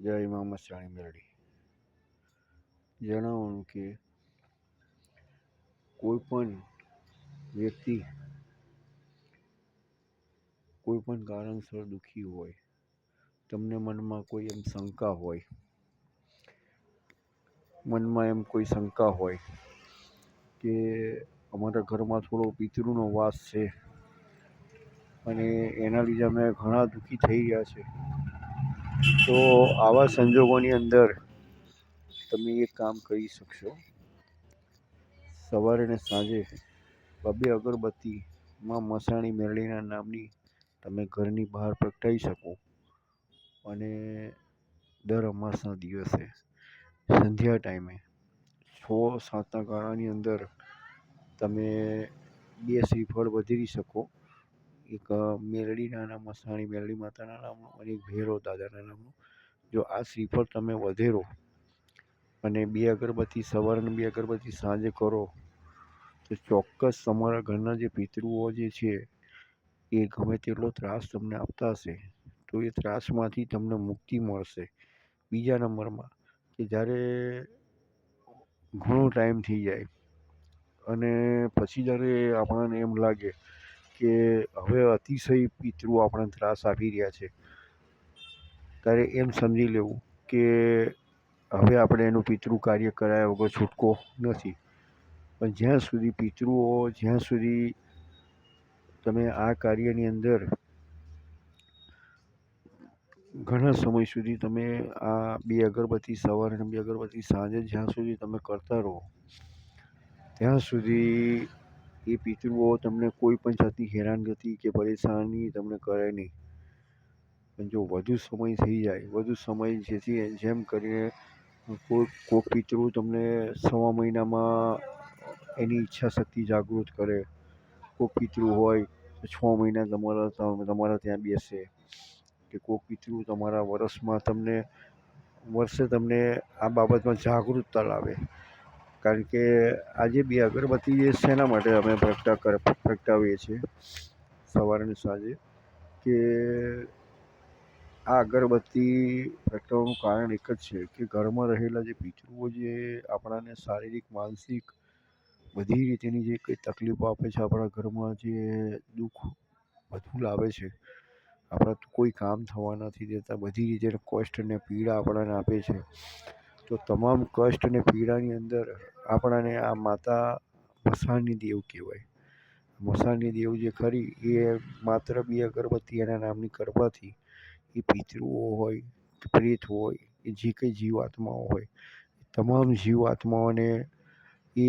જય મા મસાણી મેળડી. જણાવવાનું કે કોઈ પણ વ્યક્તિ કોઈ પણ કારણસર દુઃખી હોય, તમને મનમાં કોઈ એમ શંકા હોય, કે અમારા ઘરમાં થોડો પિતૃનો વાસ છે અને એના લીધે અમે ઘણા દુઃખી થઈ ગયા છે, તો આવા સંજોગોની અંદર તમે એક કામ કરી શકશો. સવારે ને સાંજે બબે અગરબત્તી માં મસાણી મેરડીના નામની તમે ઘરની બહાર પ્રગટાવી શકો અને દર અમાસના દિવસે સંધ્યા ટાઈમે 6-7ના ગાળાની અંદર તમે 2 શ્રીફળ વધેરી શકો. એક મેરડીના મસાણી મેરડી માતાના નામનું અને એક ભૈરવ દાદાના નામનું. જો આ શ્રીફળ તમે વધેરો અને 2 અગરબત્તી સવારે અને 2 અગરબત્તી સાંજે કરો તો ચોક્કસ તમારા ઘરના જે પિતૃઓ જે છે એ ગમે તેટલો ત્રાસ તમને આપતા હશે તો એ ત્રાસમાંથી તમને મુક્તિ મળશે. બીજા નંબરમાં કે જ્યારે ઘણો ટાઈમ થઈ જાય અને પછી જ્યારે આપણને એમ લાગે કે હવે અતિશય પિતૃઓ આપણને ત્રાસ આપી રહ્યા છે, ત્યારે એમ સમજી લેવું કે હવે આપણે એનું પિતૃ કાર્ય કરાયા વગર છૂટકો નથી. પણ જ્યાં સુધી તમે આ કાર્યની અંદર ઘણા સમય સુધી તમે આ 2 અગરબત્તી સવારે અને 2 અગરબત્તી સાંજે જ્યાં સુધી તમે કરતા રહો ત્યાં સુધી એ પિતૃઓ તમને કોઈ પણ જાતની હેરાનગતિ કે પરેશાની તમને કરે નહીં. પણ જો વધુ સમય થઈ જાય, જેમ કરીને કોઈક પિતૃ તમને 6 મહિનામાં એની ઈચ્છા શક્તિ જાગૃત કરે, કોઈક પિતૃ હોય તો 6 મહિના તમારા ત્યાં બેસે, કે કોઈક પિતૃ તમારા વર્ષે તમને આ બાબતમાં જાગૃતતા લાવે. કારણ કે આજે 2 અગરબત્તી શેના માટે અમે પ્રગટાવીએ છીએ સવારે અને સાંજે, કે આ અગરબત્તી પ્રગટાવવાનું કારણ એક જ છે કે ઘરમાં રહેલા જે પિતૃઓ જે આપણાને શારીરિક, માનસિક બધી રીતેની જે કંઈ તકલીફો આપે છે, આપણા ઘરમાં જે દુઃખ બધું લાવે છે, આપણા કોઈ કામ થવા નથી દેતા, બધી રીતે કષ્ટ અને પીડા આપણને આપે છે, તો તમામ કષ્ટ અને પીડાની અંદર આપણાને આ માતા મસાણી દેવ કહેવાય. મસાણી દેવ જે ખરી એ માત્ર 2 અગરબત્તી એના નામની કરવાથી એ પિતૃઓ હોય, પ્રેત હોય, એ જે કંઈ જીવાત્માઓ હોય, તમામ જીવાત્માઓને એ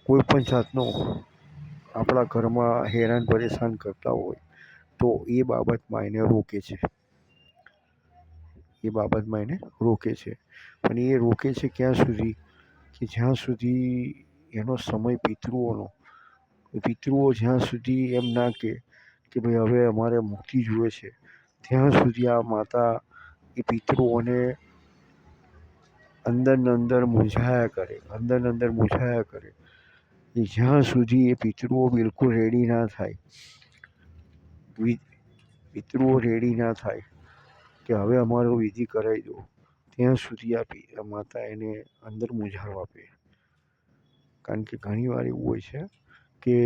કોઈ પણ જાતનો આપણા ઘરમાં હેરાન પરેશાન કરતા હોય તો એ બાબતમાં એને રોકે છે. પણ એ રોકે છે ક્યાં સુધી કે જ્યાં સુધી એનો સમય પિતૃઓ જ્યાં સુધી એમ ના કે ભાઈ હવે અમારે મુક્તિ જોઈએ છે, ત્યાં સુધી આ માતા એ પિતૃઓને અંદર ને અંદર મૂંઝાયા કરે. જ્યાં સુધી એ પિતૃઓ બિલકુલ રેડી ના થાય કે હવે અમારો વિધિ કરાવી દો, ત્યાં સુધી આ માતા એને અંદર મૂંઝાવા આપે. કારણ કે ઘણી વાર એવું હોય છે કે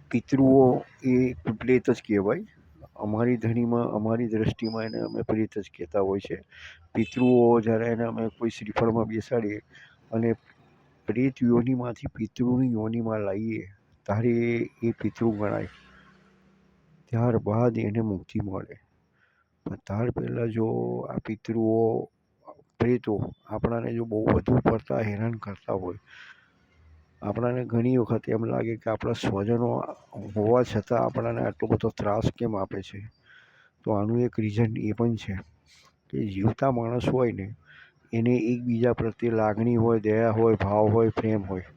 પિતૃઓ એ પ્રેત જ કહેવાય. અમારી દ્રષ્ટિમાં એને અમે પ્રેત જ કહેતા હોય છે. પિતૃઓ જ્યારે એને અમે કોઈ શ્રીફળમાં બેસાડીએ અને પ્રેત યોનિમાંથી પિતૃની યોનિમાં લાવીએ ત્યારે એ પિતૃ ગણાય. ત્યારબાદ એને મુક્તિ મળે. પણ ત્યાર પહેલાં જો આ પ્રેતો આપણાને જો બહુ વધુ પડતા હેરાન કરતા હોય, આપણાને ઘણી વખત એમ લાગે કે આપણા સ્વજનો હોવા છતાં આપણાને આટલો બધો ત્રાસ કેમ આપે છે, તો આનું એક રીઝન એ પણ છે કે જીવતા માણસ હોય ને એને એકબીજા પ્રત્યે લાગણી હોય, દયા હોય, ભાવ હોય, પ્રેમ હોય.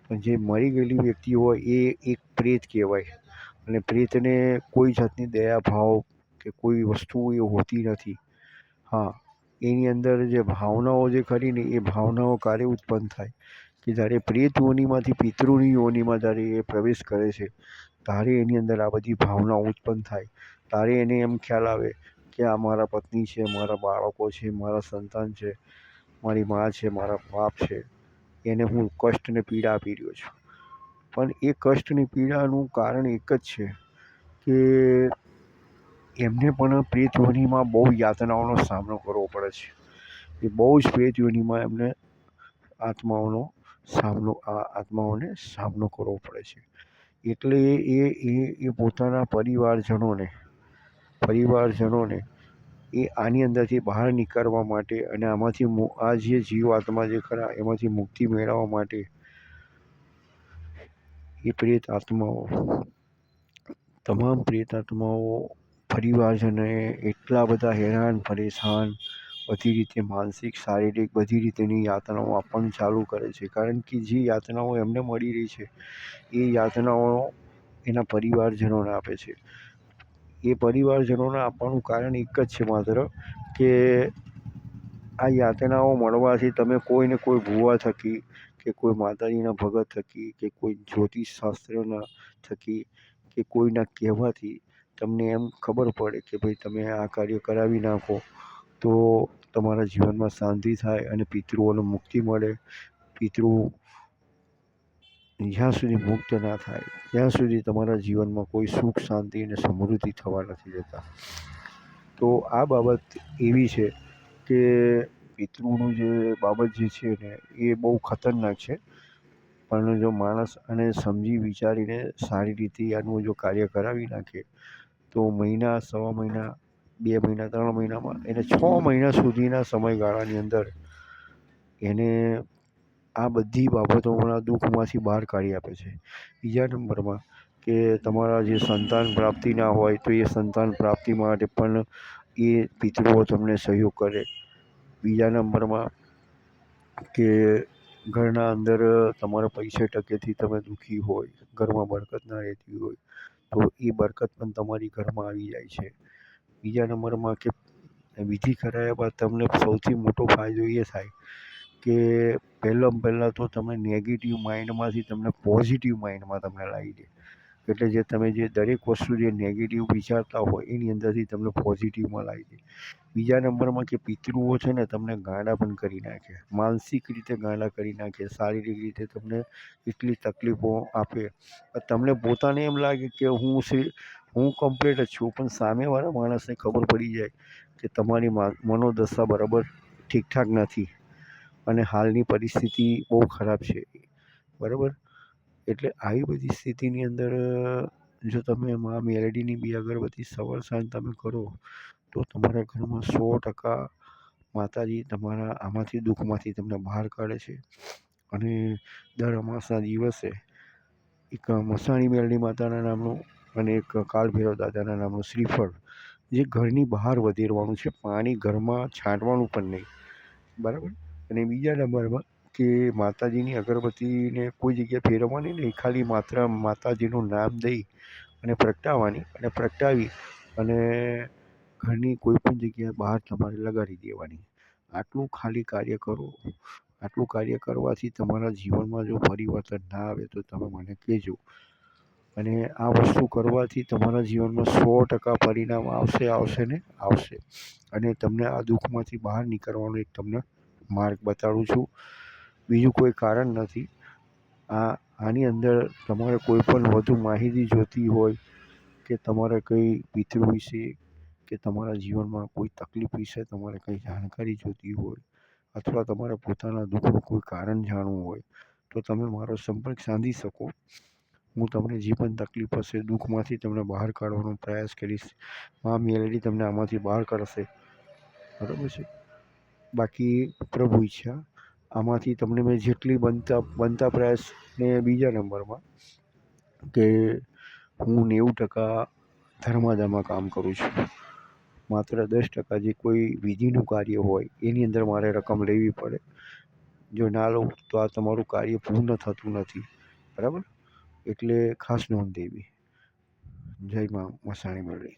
પણ જે મરી ગયેલી વ્યક્તિ હોય એ એક પ્રેત કહેવાય અને પ્રેતને કોઈ જાતની દયા ભાવ કે કોઈ વસ્તુ એ હોતી નથી. હા, એની અંદર જે ભાવનાઓ જે ખરી ને એ ભાવનાઓ ક્યારે ઉત્પન્ન થાય કે જ્યારે પ્રેત યોનિમાંથી પિતૃની યોનિમાં જ્યારે એ પ્રવેશ કરે છે ત્યારે એની અંદર આ બધી ભાવનાઓ ઉત્પન્ન થાય તારે એને એમ ખ્યાલ આવે કે આ મારા પત્ની છે, મારા બાળકો છે, મારા સંતાન છે, મારી મા છે, મારા બાપ છે, એને હું કષ્ટ ને પીડા આપી રહ્યો છું. પણ એ કષ્ટ ને પીડાનું કારણ એક જ છે કે એમને પણ પ્રેત યોનિમાં બહુ યાતનાઓનો સામનો કરવો પડે છે. એ બહુ જ પ્રેત યોનિમાં એમને આત્માઓને સામનો કરવો પડે છે. એટલે એ પોતાના પરિવારજનોને એ આની અંદરથી બહાર નીકળવા માટે અને આમાંથી આ જે જીવ આત્મા જે ખરા એમાંથી મુક્તિ મેળવવા માટે એ તમામ પ્રેત આત્માઓ પરિવારજનોએ એટલા બધા હેરાન પરેશાન બધી રીતે માનસિક શારીરિક બધી રીતેની યાતનાઓ આપવાનું ચાલુ કરે છે. કારણ કે જે યાતનાઓ એમને મળી રહી છે એ યાતનાઓ એના પરિવારજનોને આપે છે. એ પરિવારજનોને આપવાનું કારણ એક જ છે માત્ર કે આ યાતનાઓ મળવાથી તમે કોઈને કોઈ ભૂવા થકી કે કોઈ માતાજીના ભગત થકી કે કોઈ જ્યોતિષ શાસ્ત્રના થકી કે કોઈના કહેવાથી તમને એમ ખબર પડે કે ભાઈ તમે આ કાર્ય કરાવી નાખો તો તમારા જીવનમાં શાંતિ થાય અને પિતૃઓને મુક્તિ મળે. પિતૃ જ્યાં સુધી મુક્ત ના થાય ત્યાં સુધી તમારા જીવનમાં કોઈ સુખ શાંતિ અને સમૃદ્ધિ થવા નથી દેતા. તો આ બાબત એવી છે કે પિતૃનું જે બાબત જે છે ને એ બહુ ખતરનાક છે. પણ જો માણસ આને સમજી વિચારીને સારી રીતે આનું જો કાર્ય કરાવી નાખે તો મહિના, સવા મહિના, 2 મહિના, 3 મહિનામાં એને 6 મહિના સુધીના સમયગાળાની અંદર એને આ બધી બાબતોના દુઃખમાંથી બહાર કાઢી આપે છે. બીજા નંબરમાં કે તમારા જે સંતાન પ્રાપ્તિ ના હોય તો એ સંતાન પ્રાપ્તિ માટે પણ એ પિતૃઓ તમને સહયોગ કરે. બીજા નંબરમાં કે ઘરના અંદર તમારા પૈસે ટકેથી તમે દુઃખી હોય, ઘરમાં બરકત ના રહેતી હોય તો એ બરકત પણ તમારી ઘરમાં આવી જાય છે. બીજા નંબરમાં કે વિધિ કરાવ્યા બાદ તમને સૌથી મોટો ફાયદો એ થાય કે પહેલાં તો તમે નેગેટિવ માઇન્ડમાંથી તમને પોઝિટિવ માઇન્ડમાં તમને લાવી દે. એટલે જે તમે જે દરેક વસ્તુ જે નેગેટિવ વિચારતા હોય એની અંદરથી તમને પોઝિટિવમાં લાવી દે. બીજા નંબરમાં કે પિતૃઓ છે ને તમને ગાંડા પણ કરી નાખે, માનસિક રીતે ગાંડા કરી નાખે, શારીરિક રીતે તમને એટલી તકલીફો આપે. તમને પોતાને એમ લાગે કે હું કમ્પ્લીટ જ છું, પણ સામેવાળા માણસને ખબર પડી જાય કે તમારી મનોદશા બરાબર ઠીકઠાક નથી અને હાલની પરિસ્થિતિ બહુ ખરાબ છે. બરાબર, એટલે આવી બધી સ્થિતિની અંદર જો તમે મા મેલડીની 2 અગરબત્તી સવાર સાંજ તમે કરો તો તમારા ઘરમાં 100% માતાજી તમારા આમાંથી દુઃખમાંથી તમને બહાર કાઢે છે. અને દર અમાસના દિવસે એક મસાણી મેલડી માતાના નામનું અને એક કાળભૈરવ દાદાના નામનું શ્રીફળ જે ઘરની બહાર વધેરવાનું છે. પાણી ઘરમાં છાંટવાનું પણ નહીં. બરાબર. અને બીજા નંબરમાં કે માતાજીની અગરબત્તીને કોઈ જગ્યાએ ફેરવવાની નહીં, ખાલી માત્ર માતાજીનું નામ દઈ અને પ્રગટાવવાની અને પ્રગટાવી અને ઘરની કોઈ પણ જગ્યાએ બહાર તમારે લગાડી દેવાની. આટલું ખાલી કાર્ય કરો. આટલું કાર્ય કરવાથી તમારા જીવનમાં જો પરિવર્તન ના આવે તો તમે મને કહેજો. અને આ વસ્તુ કરવાથી તમારા જીવનમાં 100% પરિણામ આવશે ને આવશે. અને તમને આ દુઃખમાંથી બહાર નીકળવાનો એક તમને માર્ગ બતાડું છું. બીજું કોઈ કારણ નથી. આની અંદર તમારે કોઈ પણ વધુ માહિતી જોઈતી હોય કે તમારે કંઈ પિતૃ વિશે કે તમારા જીવનમાં કોઈ તકલીફ વિશે તમારે કંઈ જાણકારી જોઈતી હોય અથવા તમારે પોતાના દુઃખનું કોઈ કારણ જાણવું હોય તો તમે મારો સંપર્ક સાધી શકો. હું તમને જે પણ તકલીફ હશે દુઃખમાંથી તમને બહાર કાઢવાનો પ્રયાસ કરીશ. મા મેલડી તમને આમાંથી બહાર કાઢશે. બરાબર છે. બાકી પ્રભુ ઈચ્છા આમાંથી તમને મેં જેટલી બનતા પ્રયાસ ને બીજા નંબરમાં કે હું 90% ધર્માદામાં કામ કરું છું. માત્ર 10% જે કોઈ વિધિનું કાર્ય હોય એની અંદર મારે રકમ લેવી પડે. જો ના લઉં તો આ તમારું કાર્ય પૂર્ણ થતું નથી. બરાબર, એટલે ખાસ નોંધ લેવી. જય મા મસાણી મેલડી.